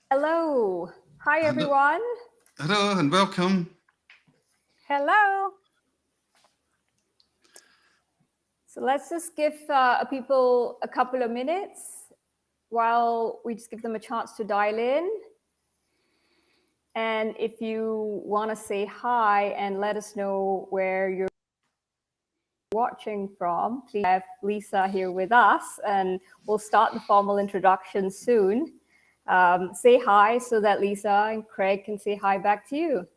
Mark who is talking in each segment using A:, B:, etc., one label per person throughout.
A: Hello. Hi,
B: Hello,
A: everyone.
B: hello and welcome.
C: Hello.
A: So let's just give people a couple of minutes while we just give them a chance to dial in. And if you want to say hi and let us know where you're watching from, please have Lyssa here with us, and we'll start the formal introduction soon. Say hi so that Lyssa and Craig can say hi back to you.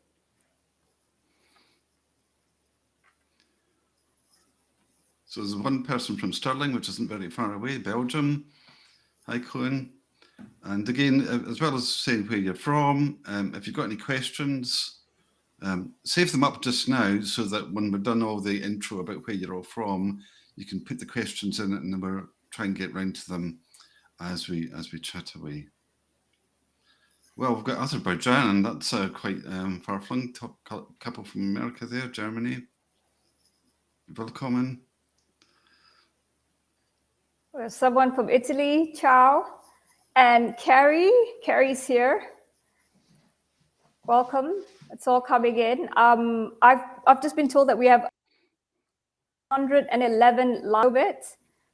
B: So there's one person from Stirling, which isn't very far away, Belgium. Hi, Colin. And again, as well as saying where you're from, if you've got any questions, save them up just now so that when we're done all the intro about where you're all from, you can put the questions in it and then we'll try and get round to them as we chat away. Well, we've got Azerbaijan, and that's quite far-flung. Couple from America there, Germany. Willkommen.
A: There's someone from Italy, ciao. And Carrie's here. Welcome. It's all coming in. I've just been told that we have 111 live it.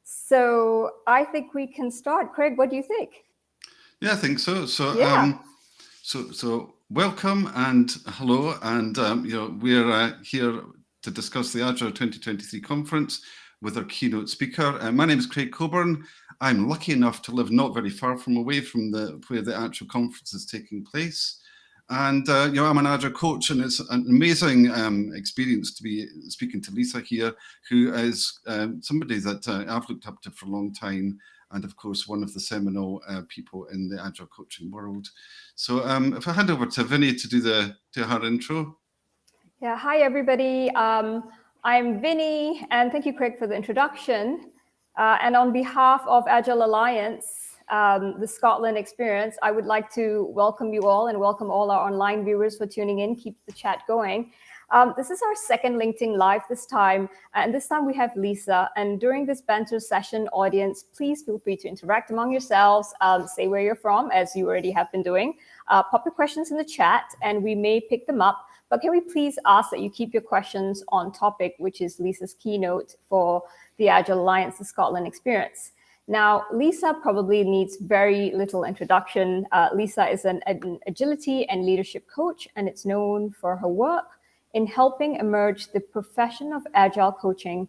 A: So I think we can start. Craig, what do you think?
B: Yeah, I think so.
A: Yeah.
B: So welcome and hello, and we're here to discuss the Agile2023 conference with our keynote speaker. My name is Craig Coburn. I'm lucky enough to live not very far from away from where the actual conference is taking place. And I'm an Agile coach, and it's an amazing experience to be speaking to Lyssa here, who is somebody that I've looked up to for a long time, and of course one of the seminal people in the Agile coaching world. So if I hand over to Vinnie to do her intro.
A: Yeah. Hi, everybody. I'm Vinnie, and thank you, Craig, for the introduction. And on behalf of Agile Alliance, the Scotland experience, I would like to welcome you all and welcome all our online viewers for tuning in. Keep the chat going. This is our second LinkedIn Live this time, and this time we have Lyssa. And during this banter session, audience, please feel free to interact among yourselves, say where you're from, as you already have been doing. Pop your questions in the chat, and we may pick them up. But can we please ask that you keep your questions on topic, which is Lyssa's keynote for the Agile Alliance, the Scotland experience. Now, Lyssa probably needs very little introduction. Lyssa is an agility and leadership coach, and it's known for her work in helping emerge the profession of Agile coaching.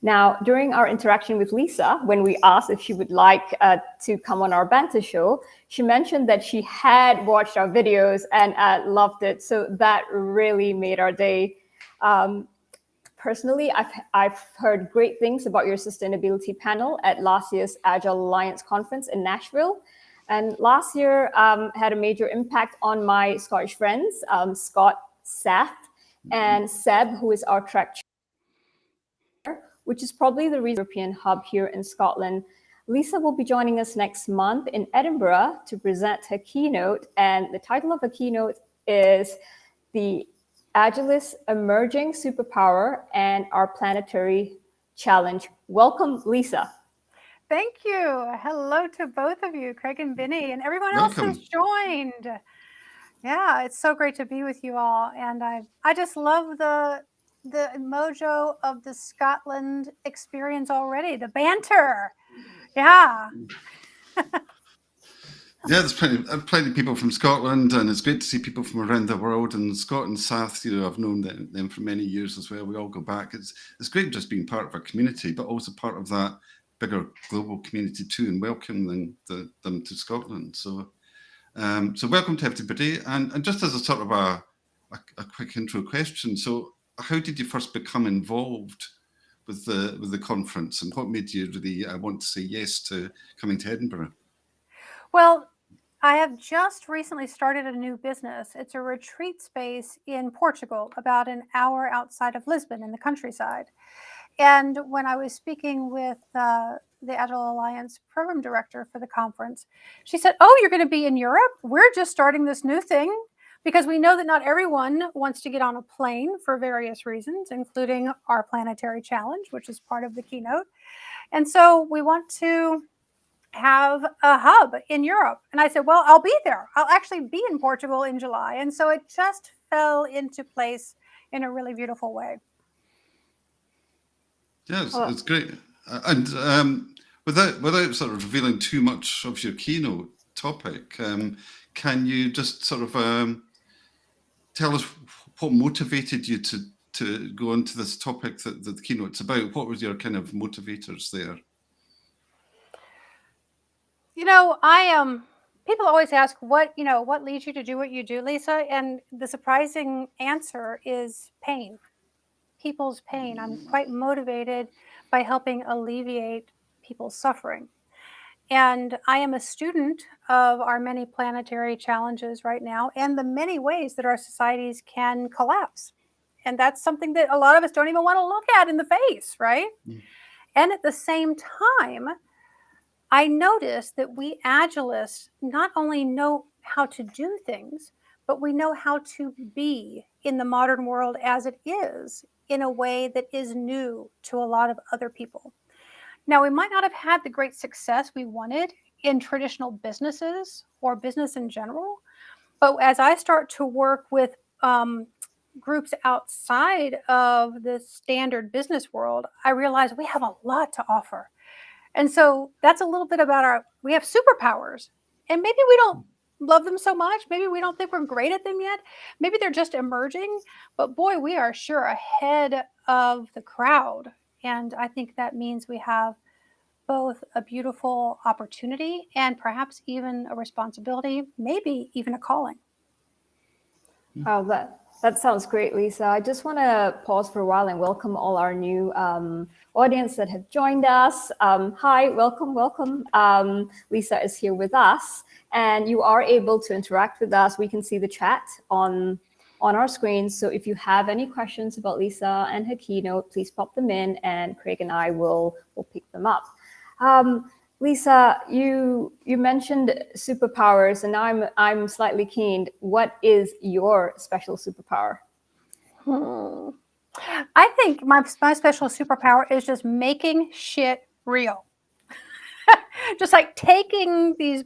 A: Now, during our interaction with Lyssa, when we asked if she would like to come on our banter show, she mentioned that she had watched our videos and loved it. So that really made our day. Personally, I've heard great things about your sustainability panel at last year's Agile Alliance conference in Nashville. And last year had a major impact on my Scottish friends, Scott, Seth, and Seb, who is our track chair, which is probably the European hub here in Scotland. Lyssa will be joining us next month in Edinburgh to present her keynote. And the title of her keynote is the Agilists Emerging Superpower and Our Planetary Challenge. Welcome, Lyssa.
C: Thank you. Hello to both of you, Craig and Vinnie, and everyone
B: Welcome.
C: else who's joined. Yeah, it's so great to be with you all. And I just love the mojo of the Scotland experience already, the banter. Yeah.
B: Yeah, there's plenty of people from Scotland, and it's great to see people from around the world. And Scott and South, I've known them for many years as well. We all go back. It's great just being part of a community, but also part of that bigger global community too, and welcoming them to Scotland. So welcome to everybody. And just as a sort of a quick intro question, so how did you first become involved with the conference, and what made you really want to say yes to coming to Edinburgh?
C: Well, I have just recently started a new business. It's a retreat space in Portugal, about an hour outside of Lisbon in the countryside. And when I was speaking with the Agile Alliance program director for the conference, she said, "Oh, you're going to be in Europe? We're just starting this new thing." Because we know that not everyone wants to get on a plane for various reasons, including our Planetary challenge, which is part of the keynote. And so we want to have a hub in Europe. And I said, well, I'll be there. I'll actually be in Portugal in July. And so it just fell into place in a really beautiful way.
B: Yeah, it's great. And without sort of revealing too much of your keynote topic, can you just sort of tell us what motivated you to go into this topic that the keynote's about? What was your kind of motivators there?
C: You know, people always ask what leads you to do what you do, Lyssa? And the surprising answer is pain. People's pain. I'm quite motivated by helping alleviate people's suffering. And I am a student of our many planetary challenges right now and the many ways that our societies can collapse. And that's something that a lot of us don't even want to look at in the face, right? Mm. And at the same time, I noticed that we Agilists not only know how to do things, but we know how to be in the modern world as it is in a way that is new to a lot of other people. Now, we might not have had the great success we wanted in traditional businesses or business in general, but as I start to work with groups outside of the standard business world, I realize we have a lot to offer. And so that's a little bit about we have superpowers, and maybe we don't love them so much. Maybe we don't think we're great at them yet. Maybe they're just emerging, but boy, we are sure ahead of the crowd. And I think that means we have both a beautiful opportunity and perhaps even a responsibility, maybe even a calling.
A: Oh, that sounds great, Lyssa. I just want to pause for a while and welcome all our new audience that have joined us. Hi, welcome. Lyssa is here with us, and you are able to interact with us. We can see the chat on our screen. So if you have any questions about Lyssa and her keynote, please pop them in, and Craig and I will pick them up. Lyssa, you mentioned superpowers, and I'm slightly keen. What is your special superpower?
C: I think my special superpower is just making shit real. Just like taking these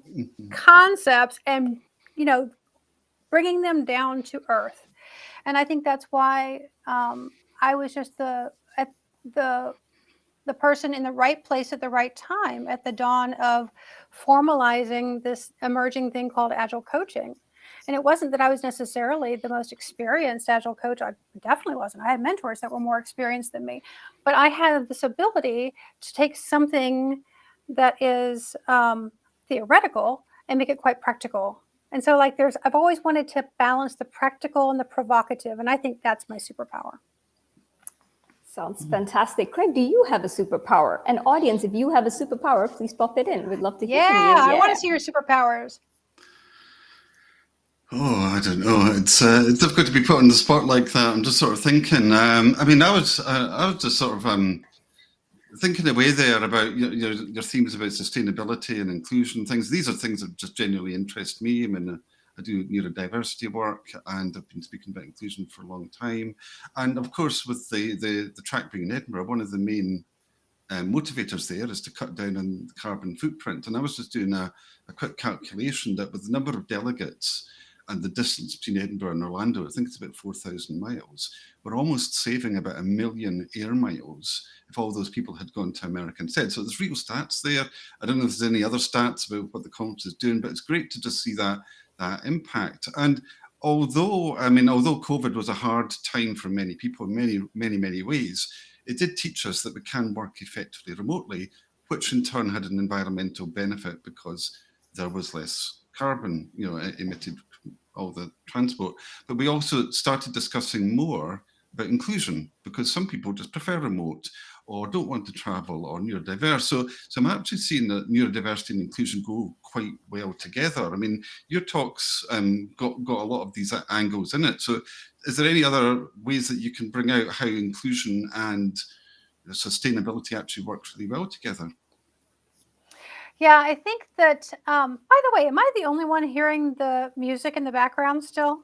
C: concepts and, bringing them down to earth. And I think that's why I was just the person in the right place at the right time at the dawn of formalizing this emerging thing called Agile coaching. And it wasn't that I was necessarily the most experienced Agile coach. I definitely wasn't. I had mentors that were more experienced than me. But I had this ability to take something that is theoretical and make it quite practical. And so I've always wanted to balance the practical and the provocative. And I think that's my superpower.
A: Sounds fantastic. Craig, do you have a superpower? And audience, if you have a superpower, please pop it in. We'd love to hear from you.
C: Yeah, I want to see your superpowers.
B: Oh, I don't know. It's difficult to be put on the spot like that. I'm just sort of thinking. I was just sort of thinking away there about your themes about sustainability and inclusion things. These are things that just genuinely interest me. I mean, I do neurodiversity work, and I've been speaking about inclusion for a long time. And of course, with the track being in Edinburgh, one of the main motivators there is to cut down on the carbon footprint. And I was just doing a quick calculation that with the number of delegates and the distance between Edinburgh and Orlando, I think it's about 4,000 miles. We're almost saving about 1 million air miles if all those people had gone to America instead. So there's real stats there. I don't know if there's any other stats about what the conference is doing, but it's great to just see that impact. And although COVID was a hard time for many people in many ways, it did teach us that we can work effectively remotely, which in turn had an environmental benefit because there was less carbon, emitted all the transport. But we also started discussing more about inclusion because some people just prefer remote or don't want to travel or neurodiverse. So I'm actually seeing that neurodiversity and inclusion go quite well together. I mean, your talks got a lot of these angles in it. So is there any other ways that you can bring out how inclusion and sustainability actually works really well together?
C: Yeah, I think that, by the way, am I the only one hearing the music in the background still?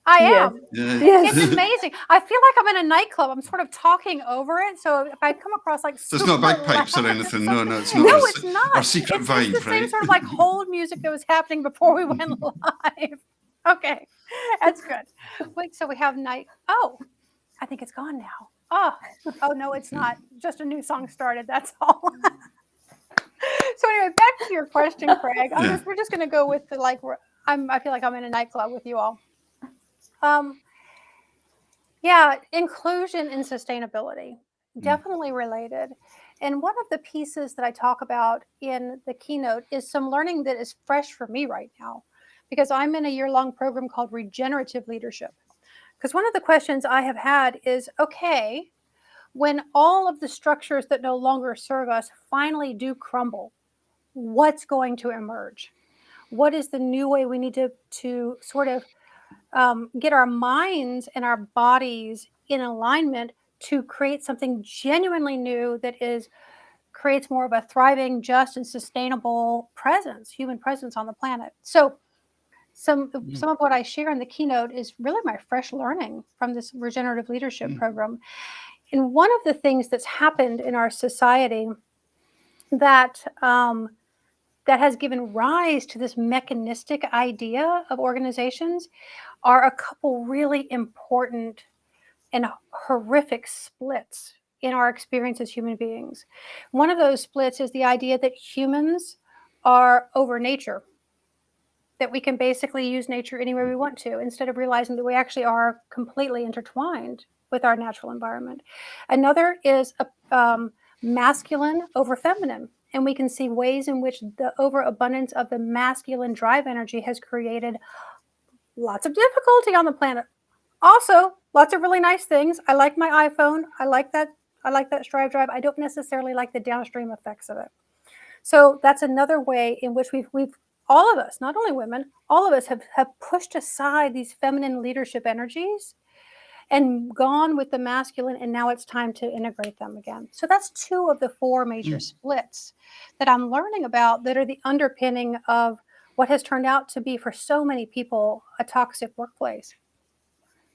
C: I
A: Yes.
C: am.
B: Yeah.
A: Yes.
C: It's amazing. I feel like I'm in a nightclub. I'm sort of talking over it. So if I come across like
B: There's
C: super
B: not bagpipes
C: loud
B: or anything.
C: something-
B: No, it's not.
C: No,
B: our,
C: it's not.
B: Our secret
C: It's
B: vibe,
C: the same
B: right?
C: sort of like hold music that was happening before we went live. Okay, that's good. Wait, so we have night. Oh, I think it's gone now. Oh no, it's not. Just a new song started. That's all. So anyway, back to your question, Craig. We're just going to go with the like. I feel like I'm in a nightclub with you all. Yeah, inclusion and sustainability, definitely related. And one of the pieces that I talk about in the keynote is some learning that is fresh for me right now, because I'm in a year-long program called Regenerative Leadership. Because one of the questions I have had is, okay, when all of the structures that no longer serve us finally do crumble, what's going to emerge? What is the new way we need to sort of get our minds and our bodies in alignment to create something genuinely new that creates more of a thriving, just, and sustainable presence, human presence on the planet. So some of what I share in the keynote is really my fresh learning from this regenerative leadership program. And one of the things that's happened in our society that that has given rise to this mechanistic idea of organizations are a couple really important and horrific splits in our experience as human beings. One of those splits is the idea that humans are over nature, that we can basically use nature any way we want to, instead of realizing that we actually are completely intertwined with our natural environment. Another is masculine over feminine. And we can see ways in which the overabundance of the masculine drive energy has created lots of difficulty on the planet. Also, lots of really nice things. I like my iPhone. I like that Strive drive. I don't necessarily like the downstream effects of it. So that's another way in which we've all of us, not only women, all of us have pushed aside these feminine leadership energies and gone with the masculine, and now it's time to integrate them again. So that's two of the four major splits that I'm learning about that are the underpinning of what has turned out to be, for so many people, a toxic workplace.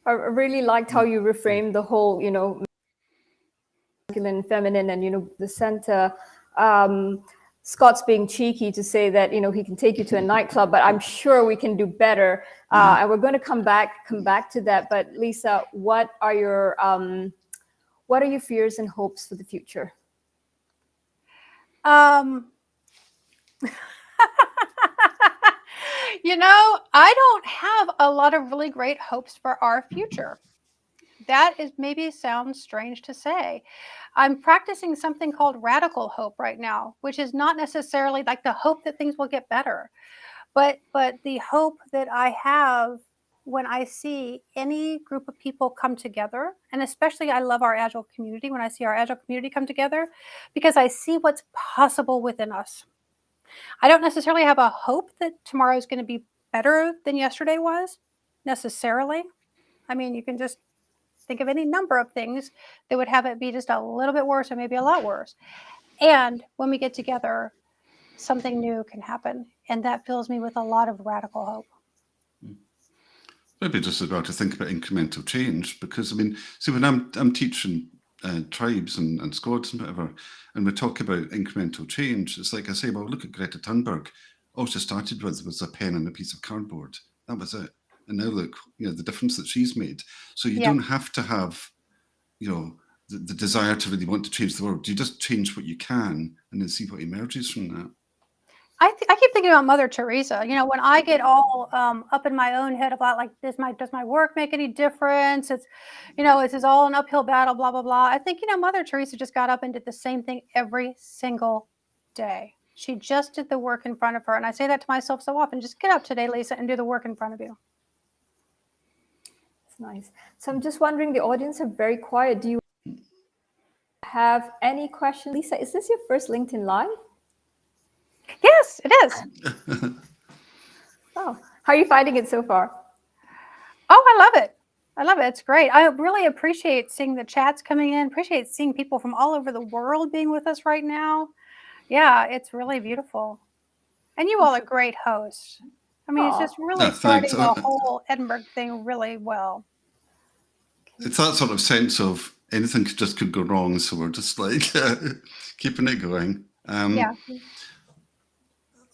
A: I really liked how you reframed the whole, masculine, feminine, and, the center. Scott's being cheeky to say that, he can take you to a nightclub, but I'm sure we can do better. And we're going to come back to that. But Lyssa, what are your fears and hopes for the future?
C: I don't have a lot of really great hopes for our future. That is maybe sounds strange to say. I'm practicing something called radical hope right now, which is not necessarily like the hope that things will get better, but the hope that I have when I see any group of people come together, and especially I love our Agile community when I see our Agile community come together, because I see what's possible within us. I don't necessarily have a hope that tomorrow is going to be better than yesterday was, necessarily. I mean, you can just think of any number of things that would have it be just a little bit worse or maybe a lot worse. And when we get together, something new can happen. And that fills me with a lot of radical hope.
B: Maybe just about to think about incremental change, because see, when I'm teaching tribes and squads and whatever, and we talk about incremental change, it's like I say, well, look at Greta Thunberg. All she started with was a pen and a piece of cardboard. That was it. And now look, the difference that she's made. So you don't have to have, the desire to really want to change the world. You just change what you can and then see what emerges from that.
C: I keep thinking about Mother Teresa. When I get all up in my own head about like, does my work make any difference? It's, it's all an uphill battle, blah, blah, blah. I think, Mother Teresa just got up and did the same thing every single day. She just did the work in front of her. And I say that to myself so often, just get up today, Lyssa, and do the work in front of you.
A: That's nice. So I'm just wondering, the audience are very quiet. Do you have any questions? Lyssa, is this your first LinkedIn Live?
C: Yes, it is.
A: Oh, how are you finding it so far?
C: Oh, I love it. It's great. I really appreciate seeing the chats coming in. Appreciate seeing people from all over the world being with us right now. Yeah, it's really beautiful. And you all are great hosts. mean, it's
A: Aw.
C: just really
B: thanks.
C: starting the whole Edinburgh thing really well.
B: It's that sort of sense of anything could go wrong, so we're just like keeping it going.
C: Yeah.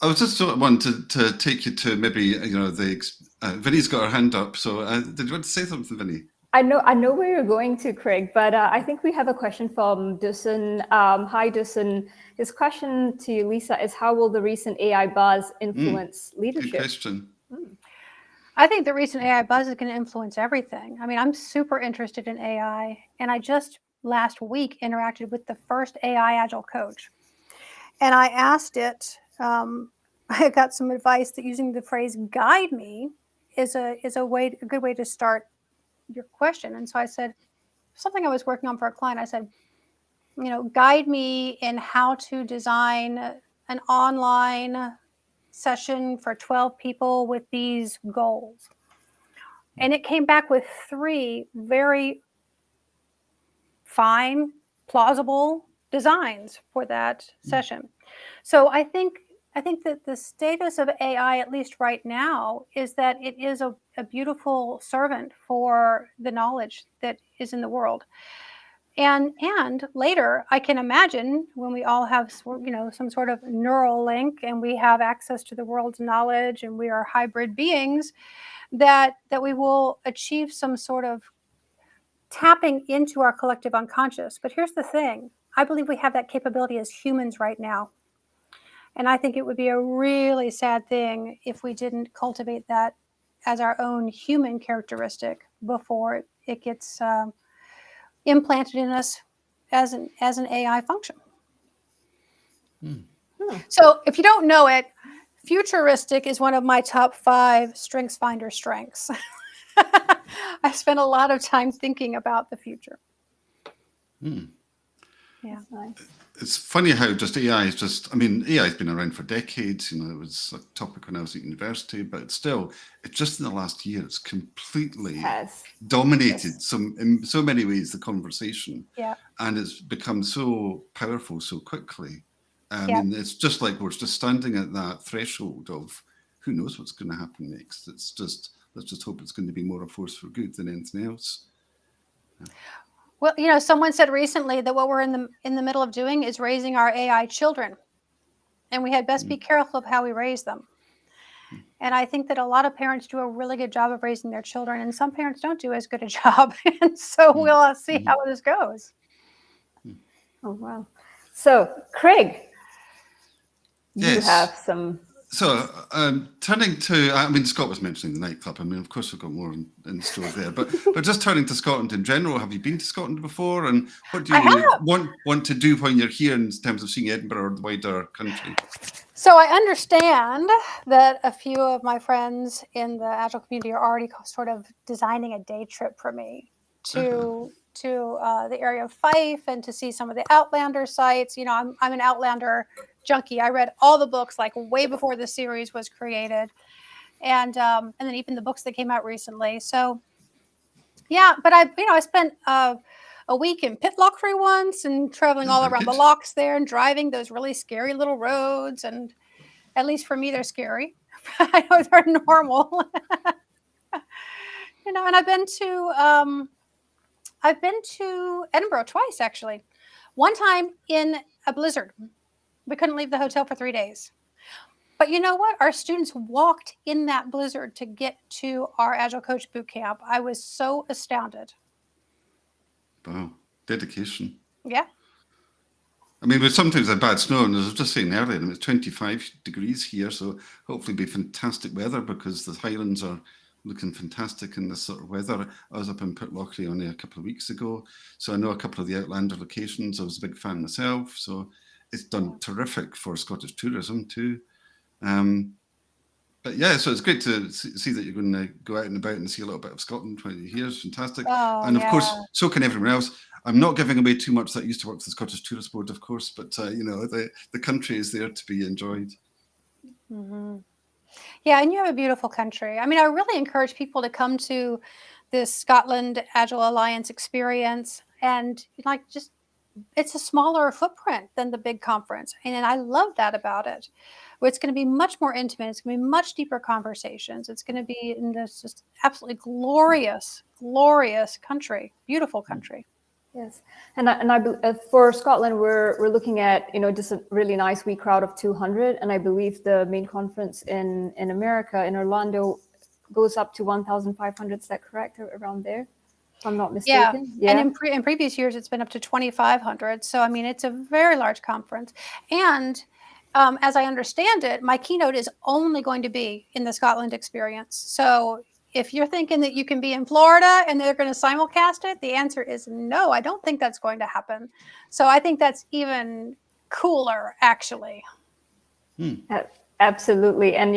B: I was just sort of wanting to take you to maybe Vinnie's got her hand up. So did you want to say something, Vinnie?
A: I know where you're going to, Craig, but I think we have a question from Dusan. Hi, Dusan. His question to Lyssa is, how will the recent AI buzz influence leadership?
B: Good question.
C: I think the recent AI buzz is going to influence everything. I mean, I'm super interested in AI, and I just last week interacted with the first AI Agile coach. And I asked it, I got some advice that using the phrase "guide me" is a good way to start your question. And so I said, something I was working on for a client, I said, guide me in how to design an online session for 12 people with these goals. And it came back with 3 very fine, plausible designs for that session. So I think that the status of AI, at least right now, is that it is a beautiful servant for the knowledge that is in the world. And later, I can imagine when we all have some sort of neural link and we have access to the world's knowledge and we are hybrid beings, that we will achieve some sort of tapping into our collective unconscious. But here's the thing. I believe we have that capability as humans right now. And I think it would be a really sad thing if we didn't cultivate that as our own human characteristic before it gets implanted in us as an AI function. So if you don't know it, futuristic is one of my top 5 StrengthsFinder strengths. I spent a lot of time thinking about the future. Yeah.
A: Nice.
B: It's funny how AI has been around for decades. It was a topic when I was at university, but still, it's just in the last year, it's completely dominated in so many ways the conversation.
C: Yeah.
B: And it's become so powerful so quickly. I mean, it's just like we're just standing at that threshold of who knows what's going to happen next. It's just, let's just hope it's going to be more a force for good than anything else.
C: Well, someone said recently that what we're in the middle of doing is raising our AI children, and we had best be careful of how we raise them. And I think that a lot of parents do a really good job of raising their children, and some parents don't do as good a job. And so we'll see how this goes.
A: Oh, wow. So, Craig, you have some...
B: So, turning to, Scott was mentioning the nightclub. Of course, we've got more in store there. But just turning to Scotland in general, have you been to Scotland before? And what do you want to do when you're here in terms of seeing Edinburgh or the wider country?
C: So I understand that a few of my friends in the Agile community are already sort of designing a day trip for me to the area of Fife and to see some of the Outlander sites. I'm an Outlander junkie. I read all the books like way before the series was created, and then even the books that came out recently. So yeah, but I spent a week in Pitlochry once and traveling all around the lochs there and driving those really scary little roads. And at least for me, they're scary. I know they're normal. And I've been to Edinburgh twice, actually. One time in a blizzard. We couldn't leave the hotel for 3 days. But you know what? Our students walked in that blizzard to get to our Agile Coach boot camp. I was so astounded.
B: Wow. Dedication.
C: Yeah.
B: We sometimes have bad snow, and as I was just saying earlier, it's 25 degrees here, so hopefully it'll be fantastic weather because the Highlands are looking fantastic in this sort of weather. I was up in Pitlochry only a couple of weeks ago, so I know a couple of the Outlander locations. I was a big fan myself, so it's done terrific for Scottish tourism too. But yeah, so it's great to see that you're going to go out and about and see a little bit of Scotland when you're here. It's fantastic. And of course, so can everyone else. I'm not giving away too much that I used to work for the Scottish Tourist Board, of course, but the country is there to be enjoyed.
C: Mm-hmm. Yeah, and you have a beautiful country. I really encourage people to come to this Scotland Agile Alliance experience and just it's a smaller footprint than the big conference. And I love that about it. It's going to be much more intimate. It's going to be much deeper conversations. It's going to be in this just absolutely glorious, glorious country, beautiful country.
A: Yes, and for Scotland, we're looking at just a really nice wee crowd of 200, and I believe the main conference in America, in Orlando, goes up to 1,500. Is that correct, around there? If I'm not mistaken.
C: Yeah. And in previous years, it's been up to 2,500. So I mean, it's a very large conference, and as I understand it, my keynote is only going to be in the Scotland experience. So if you're thinking that you can be in Florida and they're going to simulcast it, the answer is no, I don't think that's going to happen. So I think that's even cooler, actually.
A: Absolutely. And,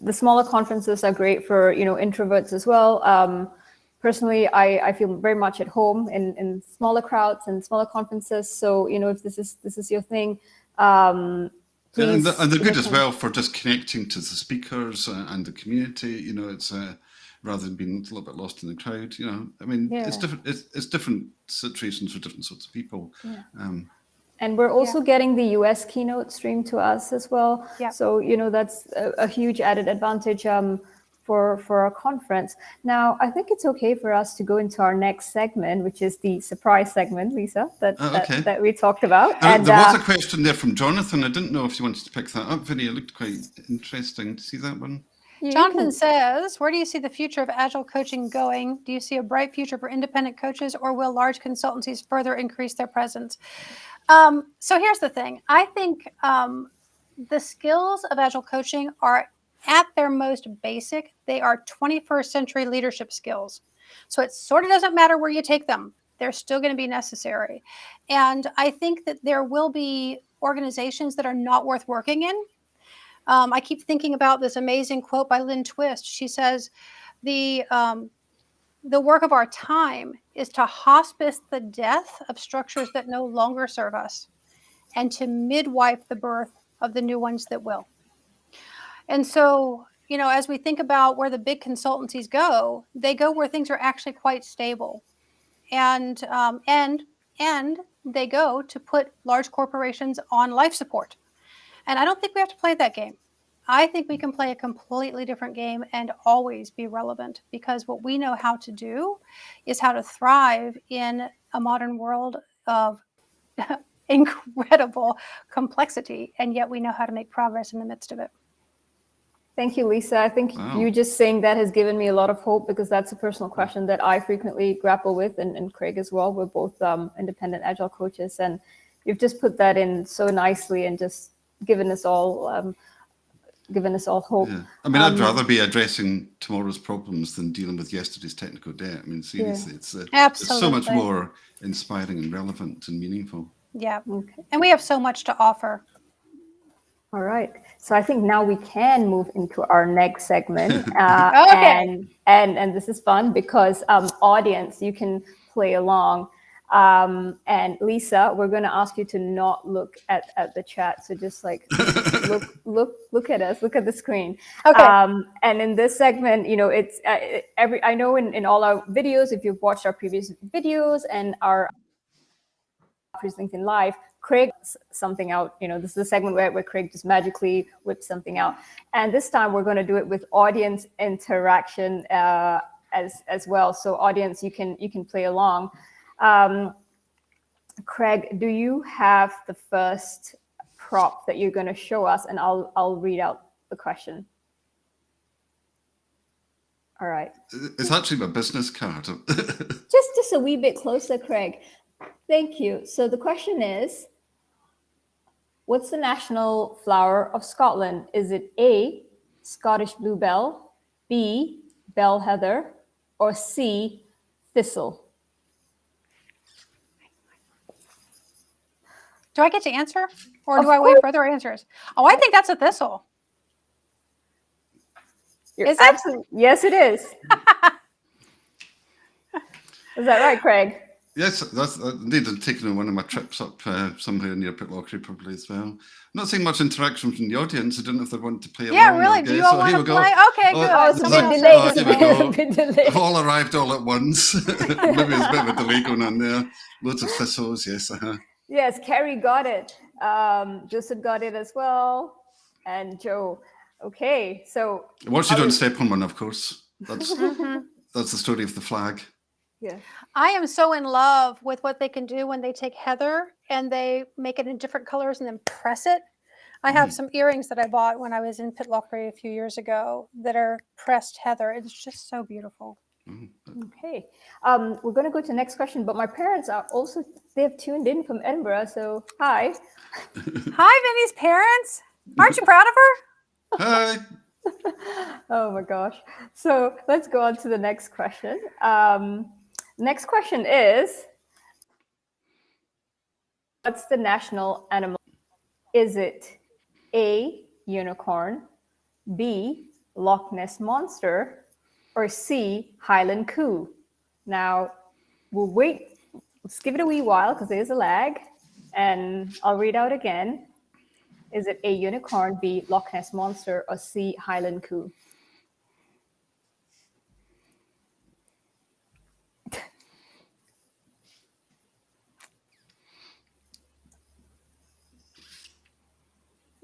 A: the smaller conferences are great for, introverts as well. Personally, I feel very much at home in smaller crowds and smaller conferences. So, if this is your thing, please.
B: And they're good as well for just connecting to the speakers and the community. It's rather than being a little bit lost in the crowd. I mean, it's different. It's different situations for different sorts of people.
A: Yeah. And we're also getting the US keynote streamed to us as well.
C: Yeah.
A: So that's a huge added advantage for our conference. Now, I think it's okay for us to go into our next segment, which is the surprise segment, Lyssa, that we talked about.
B: And there was a question there from Jonathan. I didn't know if you wanted to pick that up, Vinnie. It looked quite interesting to see that one.
C: Jonathan says, where do you see the future of Agile coaching going? Do you see a bright future for independent coaches, or will large consultancies further increase their presence? So here's the thing. I think the skills of Agile coaching are at their most basic. They are 21st century leadership skills. So it sort of doesn't matter where you take them. They're still going to be necessary. And I think that there will be organizations that are not worth working in. I keep thinking about this amazing quote by Lynn Twist. She says, the work of our time is to hospice the death of structures that no longer serve us and to midwife the birth of the new ones that will. And so, as we think about where the big consultancies go, they go where things are actually quite stable. And they go to put large corporations on life support. And I don't think we have to play that game. I think we can play a completely different game and always be relevant, because what we know how to do is how to thrive in a modern world of incredible complexity, and yet we know how to make progress in the midst of it.
A: Thank you, Lyssa. I think you just saying that has given me a lot of hope, because that's a personal question that I frequently grapple with, and Craig as well. We're both independent Agile coaches, and you've just put that in so nicely and just given us all hope.
B: Yeah. I mean, I'd rather be addressing tomorrow's problems than dealing with yesterday's technical debt. I mean, seriously, it's so much more inspiring and relevant and meaningful.
C: Yeah. Okay. And we have so much to offer.
A: All right. So I think now we can move into our next segment.
C: Okay.
A: And this is fun because audience, you can play along. And Lyssa, we're going to ask you to not look at the chat. So just like look at us, look at the screen.
C: Okay.
A: And in this segment, it's I know in all our videos, if you've watched our previous videos and our LinkedIn Live, Craig something out. This is a segment where Craig just magically whips something out. And this time we're going to do it with audience interaction as well. So audience, you can play along. Craig, do you have the first prop that you're going to show us, and I'll read out the question. All right.
B: It's actually my business card.
A: just a wee bit closer, Craig. Thank you. So the question is, what's the national flower of Scotland? Is it A, Scottish bluebell, B, bell heather, or C, thistle?
C: Do I get to answer, or do I wait for other answers? Oh, I think that's a thistle. Is it?
A: Yes, it is. Is that right, Craig?
B: Yes, that's indeed. I've taken one of my trips up somewhere near Pitlochry probably as well. Not seeing much interaction from the audience. I don't know if they want to play
C: Yeah,
B: along.
C: really.
B: Okay,
C: Do you all
B: so
C: want
B: here
C: to
B: we go.
C: play? Okay, good.
A: Oh, it's a
C: Someone
A: bit
C: else
A: delayed.
C: says
A: It's
B: here we go.
A: a bit delayed.
B: All arrived all at once. Maybe there's a bit of a delay going on there. Loads of thistles, yes.
A: Yes, Carrie got it. Joseph got it as well. And Joe. Okay, so
B: Once you don't step on one, of course. That's
C: Mhm.
B: that's the story of the flag.
A: yeah.
C: I am so in love with what they can do when they take heather and they make it in different colors and then press it. I have some earrings that I bought when I was in Pitlochry a few years ago that are pressed heather. It's just so beautiful.
A: Okay. We're going to go to the next question, but my parents are also, they have tuned in from Edinburgh. So hi.
C: Hi, Vinnie's parents. Aren't you proud of her?
B: Hi.
A: Oh my gosh. So let's go on to the next question. Next question is, what's the national animal? Is it A, unicorn, B, Loch Ness monster, or C, Highland coo? Now, we'll wait. Let's give it a wee while because there's a lag. And I'll read out again. Is it A, unicorn, B, Loch Ness monster, or C, Highland coo?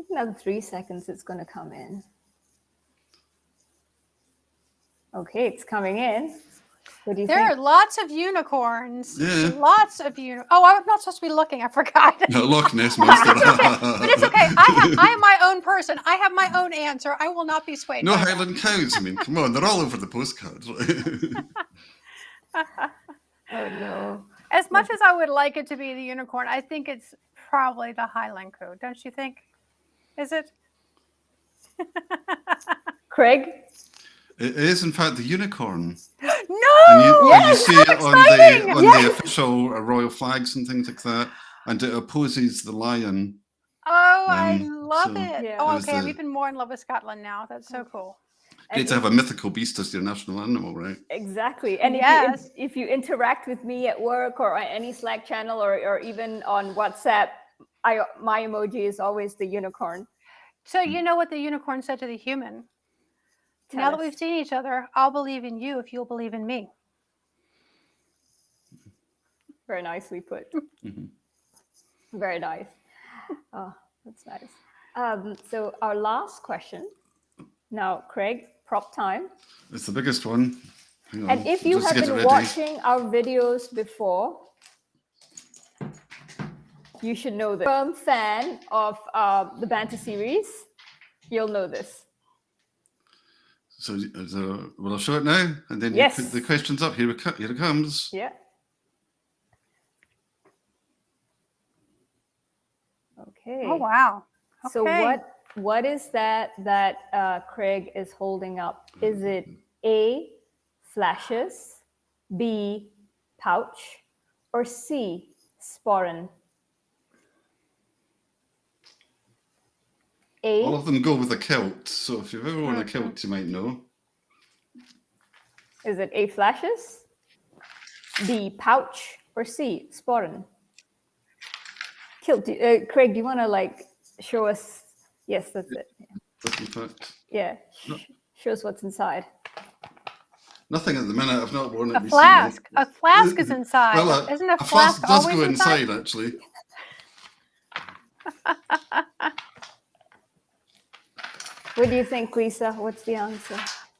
A: Another 3 seconds, it's going to come in. Okay, it's coming in. What do you
C: There
A: think?
C: are lots of unicorns.
B: Yeah.
C: Lots of Oh, I'm not supposed to be looking. I forgot.
B: No, Loch Ness monster.
C: But it's okay. I am my own person. I have my own answer. I will not be swayed.
B: No
C: by that.
B: Highland cows. I mean, come on, they're all over the postcards.
A: Oh no.
C: As much as I would like it to be the unicorn, I think it's probably the Highland coo. Don't you think? Is it?
A: Craig?
B: It is, in fact, the unicorn.
C: No!
B: And you
C: Yes,
B: see
C: how
B: it
C: exciting!
B: on the official royal flags and things like that, and it opposes the lion.
C: Oh, I
B: so
C: love it.
A: Yeah.
C: Oh,
B: there's
C: okay. I'm
B: the-
C: even more in love with Scotland now. That's so cool.
B: Great to have a mythical beast as your national animal, right?
A: Exactly. And
C: Yes.
A: if you interact with me at work or on any Slack channel or even on WhatsApp, my emoji is always the unicorn.
C: So you know what the unicorn said to the human?
A: Tell
C: Now that
A: us.
C: we've seen each other, I'll believe in you if you'll believe in me.
A: Very nicely put. Very nice. Oh, that's nice. So our last question. Now, Craig, prop time.
B: It's the biggest one. Hang on,
A: And if you
B: just
A: have
B: get it
A: been
B: ready.
A: watching our videos before, you should know this. Firm fan of the banter series, you'll know this.
B: So will I show it now? And then
A: Yes.
B: you put the questions up. Here it comes.
A: Yeah. Okay.
C: Oh, wow. Okay.
A: So what is that Craig is holding up? Is it A, flashes, B, pouch, or C, sporran? A.
B: All of them go with a kilt. So if you've ever worn a kilt, you might know.
A: Is it A, flashes, B, pouch, or C, sporran? Kilt. Craig, do you want to show us? Yes, that's it.
B: That's in fact
A: Yeah. Show us what's inside.
B: nothing at the minute. I've not worn it
C: A
B: recently.
C: flask. A flask is inside.
B: Well,
C: Isn't a flask
B: does
C: always
B: go
C: inside?
B: actually.
A: What do you think, Lyssa? What's the answer?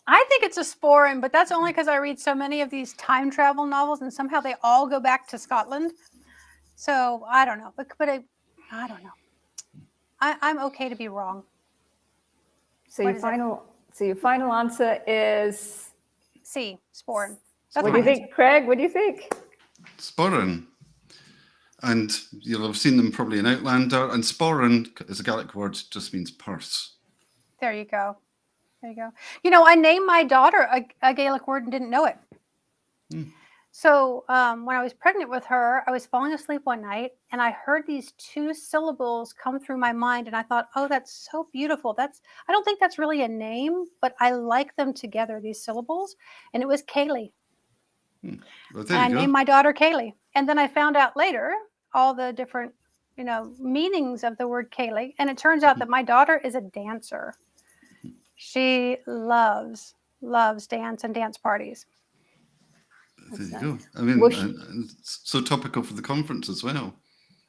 C: I think it's a sporran, but that's only because I read so many of these time travel novels, and somehow they all go back to Scotland. So I don't know, but I don't know. I'm okay to be wrong.
A: So
C: What
A: your
C: is it?
A: final answer is
C: C, sporran. That's
A: what do
C: my
A: you think, Craig? What do you think?
B: Sporran. And you'll have seen them probably in Outlander. And sporran is a Gaelic word, just means purse.
C: There you go. There you go. You know, I named my daughter a Gaelic word and didn't know it. So when I was pregnant with her, I was falling asleep one night and I heard these 2 syllables come through my mind. And I thought, oh, that's so beautiful. I don't think that's really a name, but I like them together, these syllables. And it was Kaylee.
B: Well,
C: And
B: there
C: I
B: you go.
C: named my daughter Kaylee. And then I found out later all the different, meanings of the word ceilidh. And it turns out that my daughter is a dancer. She loves dance and dance parties.
B: There you
A: nice.
B: go. I mean,
A: Well,
B: and it's so topical for the conference as well.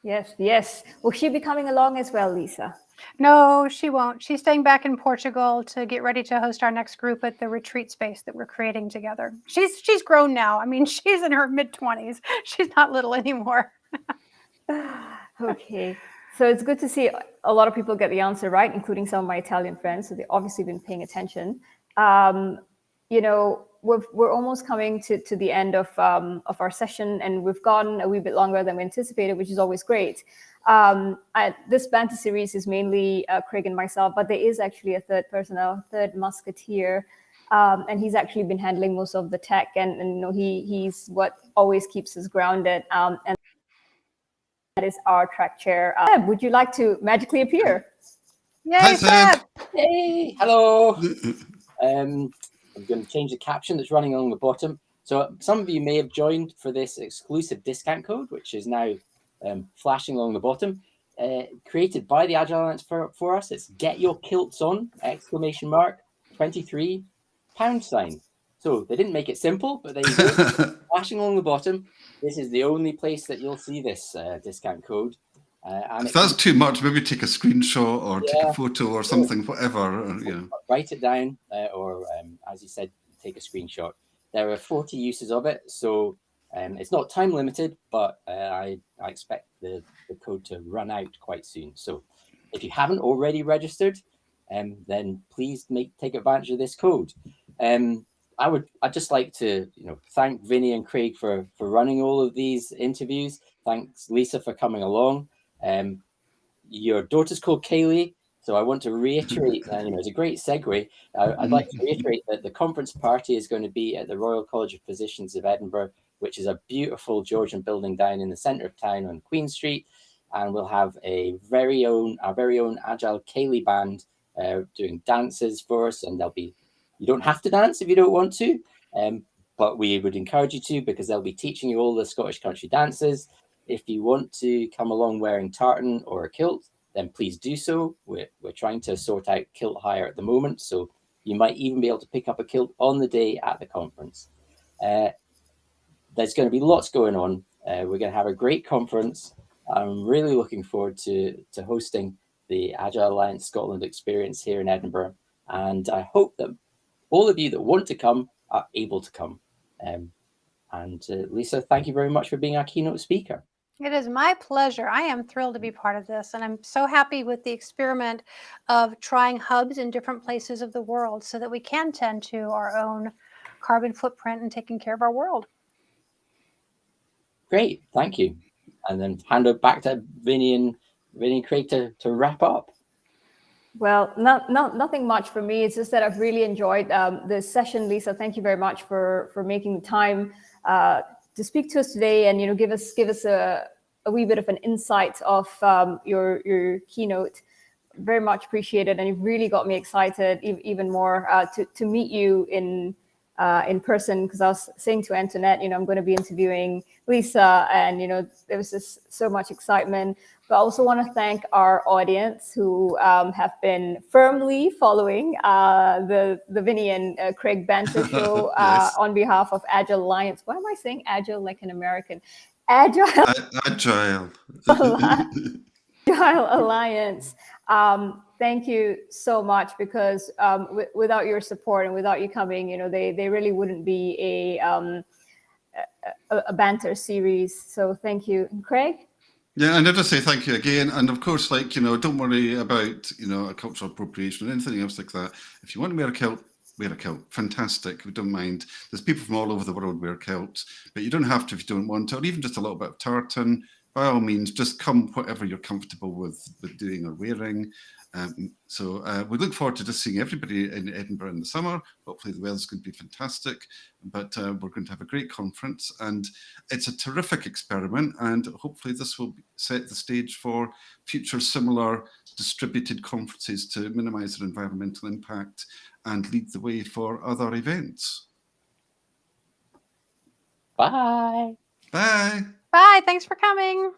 A: Yes. Will she be coming along as well, Lyssa?
C: No, she won't. She's staying back in Portugal to get ready to host our next group at the retreat space that we're creating together. She's grown now. I mean, she's in her mid-20s. She's not little anymore.
A: Okay. So it's good to see a lot of people get the answer right, including some of my Italian friends. So they've obviously been paying attention. We're almost coming to the end of our session, and we've gone a wee bit longer than we anticipated, which is always great. This banter series is mainly Craig and myself, but there is actually a third person, a third musketeer, and he's actually been handling most of the tech, and he's what always keeps us grounded. And that is our track chair. Seb, would you like to magically appear?
C: Yay,
B: Hi, Seb.
C: Seb!
D: Hey, hello. I'm going to change the caption that's running along the bottom. So some of you may have joined for this exclusive discount code, which is now flashing along the bottom, created by the Agile Alliance for us. It's "Get Your Kilts On!" ! 23 £. So they didn't make it simple, but there you go. Flashing along the bottom. This is the only place that you'll see this discount code. And
B: If that's too much, maybe take a screenshot or take a photo or something, whatever.
D: Write it down, or as you said, take a screenshot. There are 40 uses of it, so it's not time limited, but I expect the code to run out quite soon. So if you haven't already registered, then please take advantage of this code. I'd just like to thank Vinnie and Craig for running all of these interviews. Thanks, Lyssa, for coming along. Your daughter's called Kaylee, so I want to reiterate, it's a great segue. I'd like to reiterate that the conference party is going to be at the Royal College of Physicians of Edinburgh, which is a beautiful Georgian building down in the centre of town on Queen Street. And we'll have our very own Agile Kaylee band doing dances for us. And you don't have to dance if you don't want to, but we would encourage you to, because they'll be teaching you all the Scottish country dances. If you want to come along wearing tartan or a kilt, then please do so. We're trying to sort out kilt hire at the moment, so you might even be able to pick up a kilt on the day at the conference. There's going to be lots going on. We're going to have a great conference. I'm really looking forward to hosting the Agile Alliance Scotland experience here in Edinburgh, and I hope that all of you that want to come are able to come. And Lyssa, thank you very much for being our keynote speaker.
C: It is my pleasure. I am thrilled to be part of this, and I'm so happy with the experiment of trying hubs in different places of the world so that we can tend to our own carbon footprint and taking care of our world.
D: Great, thank you. And then hand it back to Vinnie and Craig to wrap up.
A: Well, nothing much for me. It's just that I've really enjoyed this session, Lyssa. Thank you very much for making the time to speak to us today, and give us a wee bit of an insight of your keynote. Very much appreciated, and you've really got me excited even more to meet you in person, because I was saying to Antoinette, I'm going to be interviewing Lyssa, and there was just so much excitement. But I also want to thank our audience who have been firmly following the Vinnie and Craig banter show
B: Yes.
A: on behalf of Agile Alliance. Why am I saying Agile like an American? Agile Alliance. Thank you so much, because without your support and without you coming, they really wouldn't be a banter series. So thank you. And Craig?
B: Yeah, and I'd just say thank you again. And of course, don't worry about, a cultural appropriation or anything else like that. If you want to wear a kilt, wear a kilt. Fantastic. We don't mind. There's people from all over the world wear kilts, but you don't have to if you don't want to, or even just a little bit of tartan. By all means, just come whatever you're comfortable with doing or wearing. So we look forward to just seeing everybody in Edinburgh in the summer. Hopefully the weather's going to be fantastic, but we're going to have a great conference, and it's a terrific experiment, and hopefully this will set the stage for future similar distributed conferences to minimise their environmental impact and lead the way for other events.
D: Bye.
B: Bye.
C: Bye. Thanks for coming.